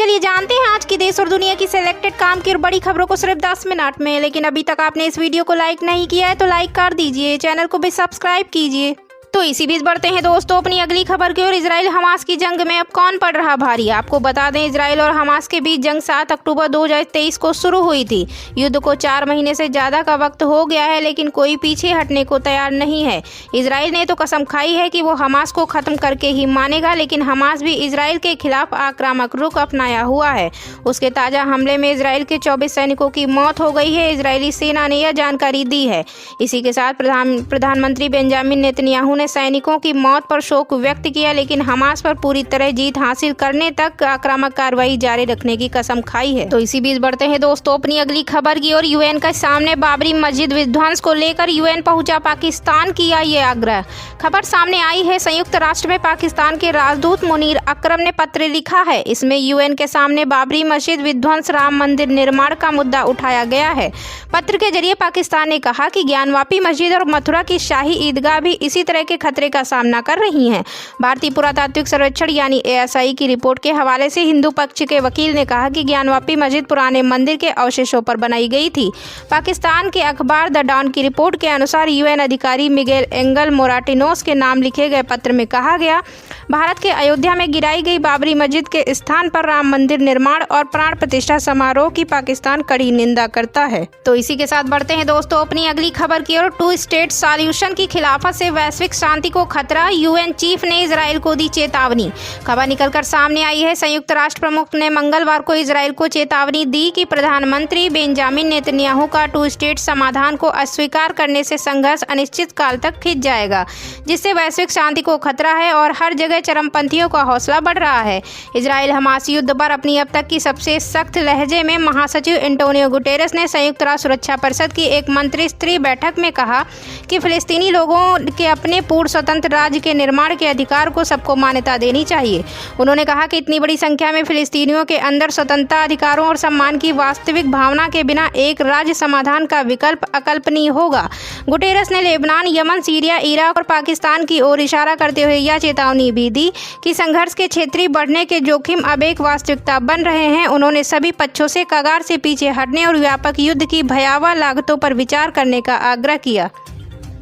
चलिए जानते हैं आज की देश और दुनिया की सिलेक्टेड काम की और बड़ी खबरों को सिर्फ 10 मिनट में। लेकिन अभी तक आपने इस वीडियो को लाइक नहीं किया है तो लाइक कर दीजिए, चैनल को भी सब्सक्राइब कीजिए। तो इसी बीच बढ़ते हैं दोस्तों अपनी अगली खबर की ओर। इजराइल हमास की जंग में अब कौन पड़ रहा भारी। आपको बता दें इजराइल और हमास के बीच जंग 7 अक्टूबर 2023 को शुरू हुई थी। युद्ध को 4 महीने से ज्यादा का वक्त हो गया है, लेकिन कोई पीछे हटने को तैयार नहीं है। इजराइल ने तो कसम खाई है कि वो हमास को खत्म करके ही मानेगा, लेकिन हमास भी इजराइल के खिलाफ आक्रामक रुख अपनाया हुआ है। उसके ताजा हमले में इजराइल के 24 सैनिकों की मौत हो गई है। इजरायली सेना ने यह जानकारी दी है। इसी के साथ प्रधानमंत्री बेंजामिन नेतन्याहू सैनिकों की मौत पर शोक व्यक्त किया, लेकिन हमास पर पूरी तरह जीत हासिल करने तक आक्रामक कार्रवाई जारी रखने की कसम खाई है। तो इसी बीच बढ़ते हैं दोस्तों अपनी अगली खबर की ओर। यूएन के सामने बाबरी मस्जिद विध्वंस को लेकर यूएन पहुंचा पाकिस्तान, किया ये आग्रह। खबर सामने आई है। संयुक्त राष्ट्र में पाकिस्तान के राजदूत मुनीर अकरम ने पत्र लिखा है। इसमें यूएन के सामने बाबरी मस्जिद विध्वंस, राम मंदिर निर्माण का मुद्दा उठाया गया है। पत्र के जरिए पाकिस्तान ने कहा कि ज्ञानवापी मस्जिद और मथुरा की शाही ईदगाह भी इसी तरह के खतरे का सामना कर रही हैं। भारतीय पुरातात्विक सर्वेक्षण यानी ASI की रिपोर्ट के हवाले से हिंदू पक्ष के वकील ने कहा कि ज्ञानवापी मस्जिद पुराने मंदिर के अवशेषों पर बनाई गई थी। पाकिस्तान के अखबार द डॉन की रिपोर्ट के अनुसार यूएन अधिकारी मिगेल एंगल मोराटिनोस के नाम लिखे गए पत्र में कहा गया, भारत के अयोध्या में गिराई गई बाबरी मस्जिद के स्थान पर राम मंदिर निर्माण और प्राण प्रतिष्ठा समारोह की पाकिस्तान कड़ी निंदा करता है। तो इसी के साथ बढ़ते हैं दोस्तों अपनी अगली खबर की ओर। 2 स्टेट सॉल्यूशन की खिलाफत से वैश्विक शांति को खतरा, यूएन चीफ ने इजराइल को दी चेतावनी। खबर निकलकर सामने आई है। संयुक्त राष्ट्र प्रमुख ने मंगलवार को इजराइल को चेतावनी दी कि प्रधानमंत्री बेंजामिन नेतन्याहू का 2 स्टेट समाधान को अस्वीकार करने से संघर्ष अनिश्चित काल तक खिंच जाएगा, जिससे वैश्विक शांति को खतरा है और हर जगह चरमपंथियों का हौसला बढ़ रहा है। इजराइल हमास युद्ध पर अपनी अब तक की सबसे सख्त लहजे में महासचिव एंटोनियो गुटेरेस ने संयुक्त राष्ट्र सुरक्षा परिषद की एक मंत्री स्तरीय बैठक में कहा कि फिलिस्तीनी लोगों के अपने पूर्ण स्वतंत्र राज्य के निर्माण के अधिकार को सबको मान्यता देनी चाहिए। उन्होंने कहा कि इतनी बड़ी संख्या में फिलिस्तीनियों के अंदर स्वतंत्रता, अधिकारों और सम्मान की वास्तविक भावना के बिना एक राज्य समाधान का विकल्प अकल्पनीय होगा। गुटेरेस ने लेबनान, यमन, सीरिया, इराक और पाकिस्तान की ओर इशारा करते हुए यह चेतावनी भी दी कि संघर्ष के क्षेत्रीय बढ़ने के जोखिम अब एक वास्तविकता बन रहे हैं। उन्होंने सभी पक्षों से कगार से पीछे हटने और व्यापक युद्ध की भयावह लागतों पर विचार करने का आग्रह किया।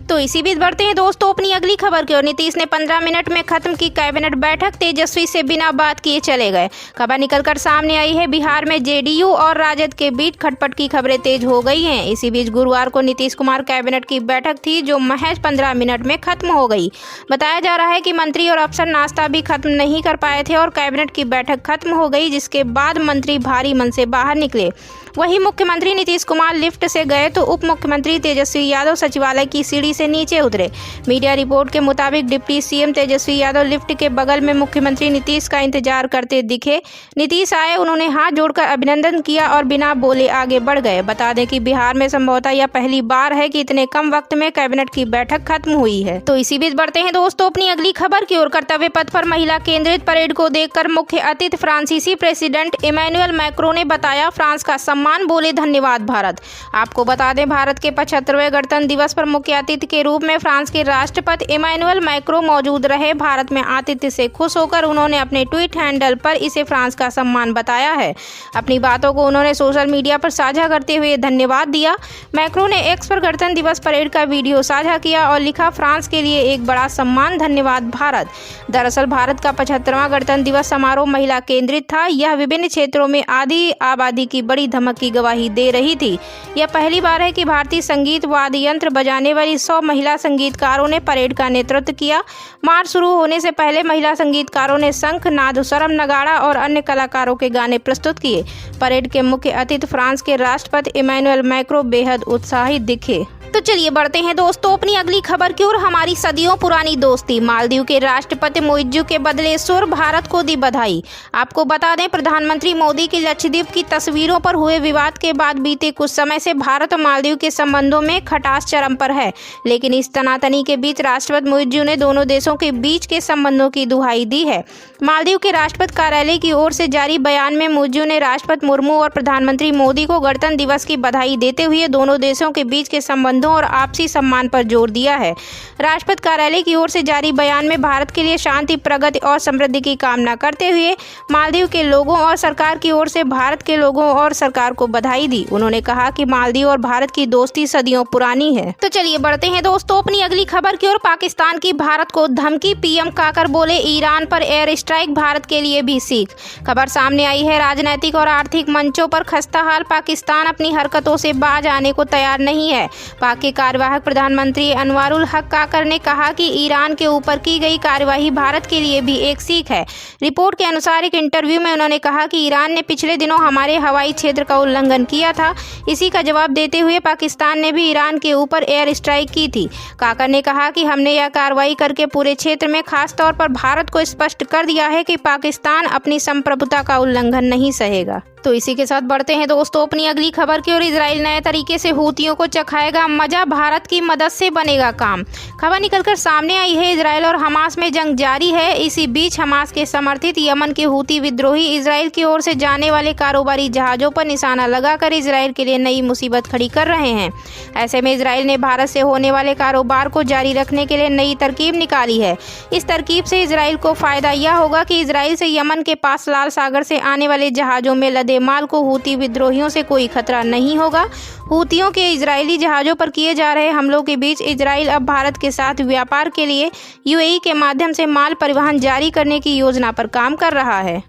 तो इसी बीच बढ़ते हैं दोस्तों अपनी अगली खबर की ओर। नीतीश ने 15 मिनट में खत्म की कैबिनेट बैठक, तेजस्वी से बिना बात किए चले गए। खबर निकलकर सामने आई है। बिहार में जेडीयू और राजद के बीच खटपट की खबरें तेज हो गई हैं। इसी बीच गुरुवार को नीतीश कुमार कैबिनेट की बैठक थी जो महज 15 मिनट में खत्म हो गई। बताया जा रहा है कि मंत्री और अफसर नाश्ता भी खत्म नहीं कर पाए थे और कैबिनेट की बैठक खत्म हो गई, जिसके बाद मंत्री भारी मन से बाहर निकले। वहीं मुख्यमंत्री नीतीश कुमार लिफ्ट से गए तो उप मुख्यमंत्री तेजस्वी यादव सचिवालय की सीढ़ी से नीचे उतरे। मीडिया रिपोर्ट के मुताबिक deputy CM Tejashwi Yadav lift के बगल में मुख्यमंत्री नीतीश का इंतजार करते दिखे। नीतीश आए, उन्होंने हाथ जोड़कर अभिनंदन किया और बिना बोले आगे बढ़ गए। बता दें कि बिहार में संभवतः यह पहली बार है कि इतने कम वक्त में कैबिनेट की बैठक खत्म हुई है। तो इसी बीच बढ़ते हैं दोस्तों अपनी अगली खबर की ओर। कर्तव्य पथ पर महिला केंद्रित परेड को देखकर मुख्य अतिथि फ्रांसीसी प्रेसिडेंट इमैनुअल मैक्रों ने बताया, फ्रांस का सम्मान, बोले धन्यवाद भारत। आपको बता दें भारत के 75वें गणतंत्र दिवस पर मुख्य अतिथि के रूप में फ्रांस के राष्ट्रपति इमैनुअल मैक्रों मौजूद रहे। भारत में आतिथ्य से खुश होकर उन्होंने अपने ट्वीट हैंडल पर इसे फ्रांस का सम्मान बताया है। अपनी बातों को उन्होंने सोशल मीडिया पर साझा करते हुए धन्यवाद दिया। मैक्रों ने एक्स पर गणतंत्र दिवस परेड का वीडियो साझा किया और लिखा, फ्रांस के लिए एक बड़ा सम्मान, धन्यवाद भारत। दरअसल भारत का 75वां गणतंत्र दिवस समारोह महिला केंद्रित था। यह विभिन्न क्षेत्रों में आधी आबादी की बड़ी धमक की गवाही दे रही थी। यह पहली बार है कि भारतीय संगीत वाद्य यंत्र बजाने वाली 100 महिला संगीतकारों ने परेड का नेतृत्व किया। मार्च शुरू होने से पहले महिला संगीतकारों ने शंख, नाद, स्वरम, नगाड़ा और अन्य कलाकारों के गाने प्रस्तुत किए। परेड के मुख्य अतिथि फ्रांस के राष्ट्रपति इमैनुअल मैक्रों बेहद उत्साहित दिखे। तो चलिए बढ़ते हैं दोस्तों अपनी अगली खबर की ओर। हमारी सदियों पुरानी दोस्ती, मालदीव के राष्ट्रपति मुइज्जू के बदले सुर, भारत को दी बधाई। आपको बता दें प्रधानमंत्री मोदी की लक्षद्वीप की तस्वीरों पर हुए विवाद के बाद बीते कुछ समय से भारत और मालदीव के संबंधों में खटास चरम पर है। लेकिन इस तनातनी के बीच राष्ट्रपति मुइज्जू ने दोनों देशों के बीच के संबंधों की दुहाई दी है। मालदीव के राष्ट्रपति कार्यालय की ओर से जारी बयान में मुइज्जू ने राष्ट्रपति मुर्मू और प्रधानमंत्री मोदी को गणतंत्र दिवस की बधाई देते हुए दोनों देशों के बीच के संबंध संबंधों और आपसी सम्मान पर जोर दिया है। राष्ट्रपति कार्यालय की ओर से जारी बयान में भारत के लिए शांति, प्रगति और समृद्धि की कामना करते हुए मालदीव के लोगों और सरकार की ओर से भारत के लोगों और सरकार को बधाई दी। उन्होंने कहा कि मालदीव और भारत की दोस्ती सदियों पुरानी है। तो चलिए बढ़ते हैं दोस्तों अपनी अगली खबर की ओर। पाकिस्तान की भारत को धमकी, पीएम काकर बोले ईरान पर एयर स्ट्राइक भारत के लिए भी सीख। खबर सामने आई है, राजनीतिक और आर्थिक मंचों पर खस्ताहाल पाकिस्तान अपनी हरकतों से बाज आने को तैयार नहीं है। पाक के कार्यवाहक प्रधानमंत्री अनवारुल हक काकर ने कहा कि ईरान के ऊपर की गई कार्यवाही भारत के लिए भी एक सीख है। रिपोर्ट के अनुसार एक इंटरव्यू में उन्होंने कहा कि ईरान ने पिछले दिनों हमारे हवाई क्षेत्र का उल्लंघन किया था। इसी का जवाब देते हुए पाकिस्तान ने भी ईरान के ऊपर एयर स्ट्राइक की थी। काकर ने कहा कि हमने यह कार्रवाई करके पूरे क्षेत्र में खास तौर पर भारत को स्पष्ट कर दिया है कि पाकिस्तान अपनी संप्रभुता का उल्लंघन नहीं सहेगा। तो इसी के साथ बढ़ते हैं दोस्तों अपनी अगली खबर की ओर। इजराइल नए तरीके से हूतियों को चखाएगा मजा, भारत की मदद से बनेगा काम। खबर निकलकर सामने आई है, इजराइल और हमास में जंग जारी है। इसी बीच हमास के समर्थित यमन के हूती विद्रोही इजराइल की ओर से जाने वाले कारोबारी जहाजों पर निशाना लगाकर इजराइल के लिए नई मुसीबत खड़ी कर रहे हैं। ऐसे में इजराइल ने भारत से होने वाले कारोबार को जारी रखने के लिए नई तरकीब निकाली है। इस तरकीब से इजराइल को फायदा यह होगा कि इजराइल से यमन के पास लाल सागर से आने वाले जहाजों में लदे माल को हूती विद्रोहियों से कोई खतरा नहीं होगा। हूतियों के इजरायली जहाजों पर किए जा रहे हमलों के बीच इजराइल अब भारत के साथ व्यापार के लिए यूएई के माध्यम से माल परिवहन जारी करने की योजना पर काम कर रहा है।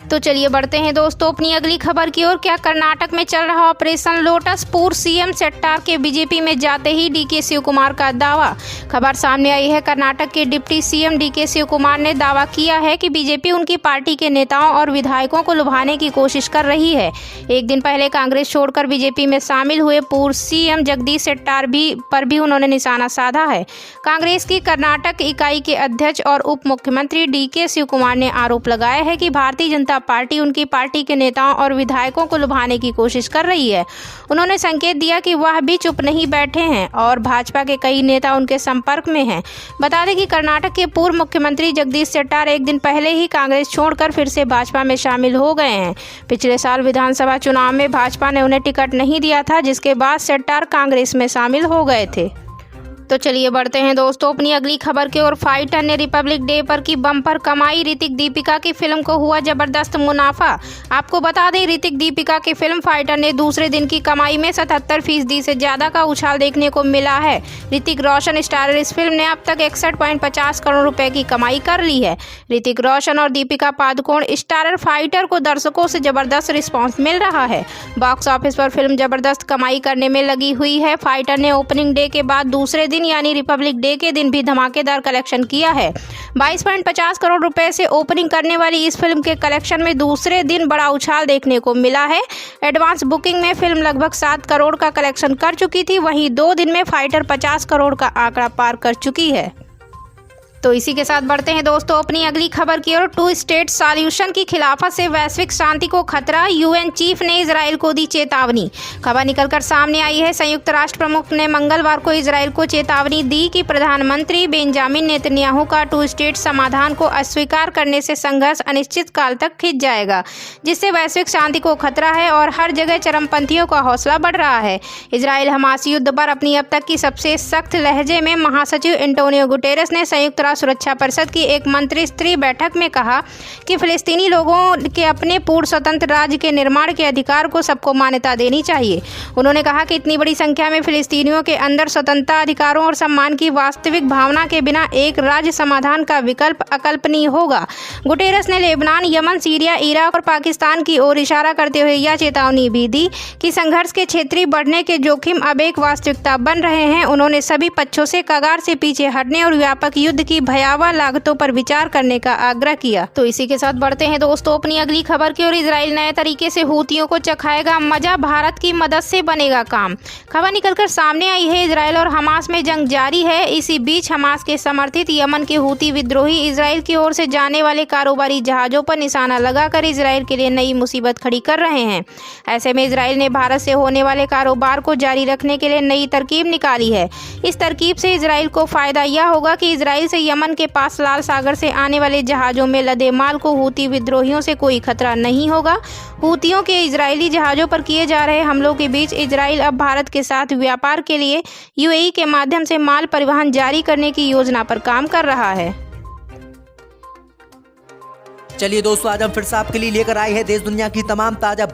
तो चलिए बढ़ते हैं दोस्तों अपनी अगली खबर की ओर। क्या कर्नाटक में चल रहा ऑपरेशन लोटस पूर्व सीएम शेट्टार के बीजेपी में जाते ही डीके शिव कुमार का दावा। खबर सामने आई है, कर्नाटक के deputy CM D K Shivakumar ने दावा किया है कि बीजेपी उनकी पार्टी के नेताओं और विधायकों को लुभाने की कोशिश कर रही है। एक दिन पहले कांग्रेस छोड़कर बीजेपी में शामिल हुए पूर्व सीएम जगदीश शेट्टार पर भी उन्होंने निशाना साधा है। कांग्रेस की कर्नाटक इकाई के अध्यक्ष और उप मुख्यमंत्री डीके शिव कुमार ने आरोप लगाया है कि भारतीय जनता पार्टी उनकी पार्टी के नेताओं और विधायकों को लुभाने की कोशिश कर रही है। उन्होंने संकेत दिया कि वह भी चुप नहीं बैठे हैं और भाजपा के कई नेता उनके संपर्क में हैं। बता दें कि कर्नाटक के पूर्व मुख्यमंत्री जगदीश शेट्टार एक दिन पहले ही कांग्रेस छोड़कर फिर से भाजपा में शामिल हो गए हैं। पिछले साल विधानसभा चुनाव में भाजपा ने उन्हें टिकट नहीं दिया था, जिसके बाद शेट्टार कांग्रेस में शामिल हो गए थे। तो चलिए बढ़ते हैं दोस्तों अपनी अगली खबर की ओर। फाइटर ने रिपब्लिक डे पर की बम्पर कमाई, ऋतिक दीपिका की फिल्म को हुआ जबरदस्त मुनाफा। आपको बता दें, ऋतिक दीपिका की फिल्म फाइटर ने दूसरे दिन की कमाई में 77% से ज्यादा का उछाल देखने को मिला है। ऋतिक रोशन स्टारर इस फिल्म ने अब तक 61.50 करोड़ रुपए की कमाई कर ली है। ऋतिक रोशन और दीपिका पादुकोण स्टारर फाइटर को दर्शकों से जबरदस्त रिस्पॉन्स मिल रहा है। बॉक्स ऑफिस पर फिल्म जबरदस्त कमाई करने में लगी हुई है। फाइटर ने ओपनिंग डे के बाद दूसरे दिन यानी रिपब्लिक डे के दिन भी धमाकेदार कलेक्शन किया है। 22.50 करोड़ रुपए से ओपनिंग करने वाली इस फिल्म के कलेक्शन में दूसरे दिन बड़ा उछाल देखने को मिला है। एडवांस बुकिंग में फिल्म लगभग 7 करोड़ का कलेक्शन कर चुकी थी, वहीं 2 दिन में फाइटर 50 करोड़ का आंकड़ा पार कर चुकी है। तो इसी के साथ बढ़ते हैं दोस्तों अपनी अगली खबर की ओर। 2 स्टेट सॉल्यूशन की खिलाफत से वैश्विक शांति को खतरा, यूएन चीफ ने इजराइल को दी चेतावनी। खबर निकलकर सामने आई है, संयुक्त राष्ट्र प्रमुख ने मंगलवार को इजराइल को चेतावनी दी कि प्रधानमंत्री बेंजामिन नेतन्याहू का 2 स्टेट समाधान को अस्वीकार करने से संघर्ष अनिश्चित काल तक खिंच जाएगा, जिससे वैश्विक शांति को खतरा है और हर जगह चरमपंथियों का हौसला बढ़ रहा है। इजराइल हमास युद्ध पर अपनी अब तक की सबसे सख्त लहजे में महासचिव एंटोनियो गुटेरेस ने संयुक्त सुरक्षा परिषद की एक मंत्री स्तरीय बैठक में कहा कि फिलिस्तीनी लोगों के अपने पूर्ण स्वतंत्र राज्य के निर्माण के अधिकार को सबको मान्यता देनी चाहिए। उन्होंने कहा कि इतनी बड़ी संख्या में फिलिस्तीनियों के अंदर स्वतंत्रता, अधिकारों और सम्मान की वास्तविक भावना के बिना एक राज्य समाधान का विकल्प अकल्पनीय होगा। गुटेरेस ने लेबनान, यमन, सीरिया, इराक और पाकिस्तान की ओर इशारा करते हुए यह चेतावनी भी दी कि संघर्ष के क्षेत्रीय बढ़ने के जोखिम अब एक वास्तविकता बन रहे हैं। उन्होंने सभी पक्षों से कगार से पीछे हटने और व्यापक युद्ध की भयावह लागतों पर विचार करने का आग्रह किया। तो इसी के साथ बढ़ते हैं दोस्तों अपनी अगली खबर की ओर। इजराइल नए तरीके से हूतियों को चखाएगा मजा, भारत की मदद से बनेगा काम। खबर निकलकर सामने आई है, इजराइल और हमास में जंग जारी है। इसी बीच हमास के समर्थित यमन के हूती विद्रोही इजराइल की ओर से जाने वाले कारोबारी जहाजों पर निशाना लगाकर इजराइल के लिए नई मुसीबत खड़ी कर रहे हैं। ऐसे में इजराइल ने भारत से होने वाले कारोबार को जारी रखने के लिए नई तरकीब निकाली है। इस तरकीब से इजराइल को फायदा यह होगा कि इजराइल से यमन के पास लाल सागर से आने वाले जहाज़ों में लदे माल को हूती विद्रोहियों से कोई खतरा नहीं होगा। हूतियों के इजरायली जहाज़ों पर किए जा रहे हमलों के बीच इजराइल अब भारत के साथ व्यापार के लिए यूएई के माध्यम से माल परिवहन जारी करने की योजना पर काम कर रहा है। चलिए दोस्तों, आज हम फिर से आपके लिए लेकर आए हैं देश दुनिया की तमाम ताजा